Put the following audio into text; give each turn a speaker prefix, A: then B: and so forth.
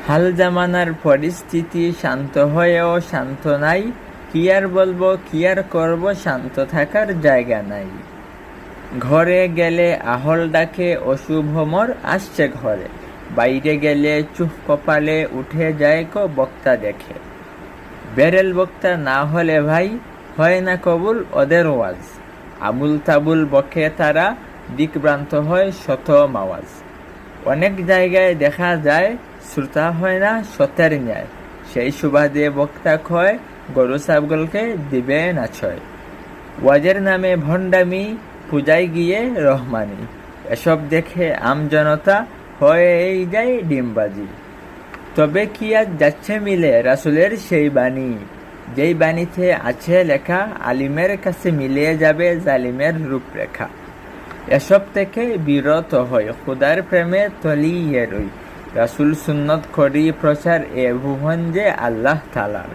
A: হাল জামানার পরিস্থিতি শান্ত হয়েও শান্ত নাই, কি আর বলবো কি আর করবো, শান্ত থাকার জায়গা নাই। ঘরে গেলে আহল ডাকে অশুভ মোর আসছে ঘরে, বাইরে গেলে চুপ কপালে উঠে যায় কো বক্তা দেখে। বেরেল বক্তা না হলে ভাই হয় না কবুল ওদের ওয়াজ, আবুল তাবুল বকে তারা, দিকভ্রান্ত হয় শত মাওয়াজ। অনেক জায়গায় দেখা যায় শ্রোতা হয় না সতের ন্যায়, সেই সুবাদে বক্তা ক্ষয় গরু ছাগলকে দিবে না ছয়। ওয়াজের নামে ভণ্ডামি, পূজায় গিয়ে রহমানি, এসব দেখে আমজনতা হয়েই যায় ডিমবাজি। তবে কি আজ যাচ্ছে মিলে রাসূলের সেই বাণী, যেই বাণীতে আছে লেখা আলিমের কাছে মিলিয়ে যাবে জালিমের রূপরেখা। এসব থেকে বিরত হই, খুদার প্রেমে তলিয়ে রই, রাসূল সুন্নত করি প্রচার, এ ভুবন যে আল্লাহ তাআলার।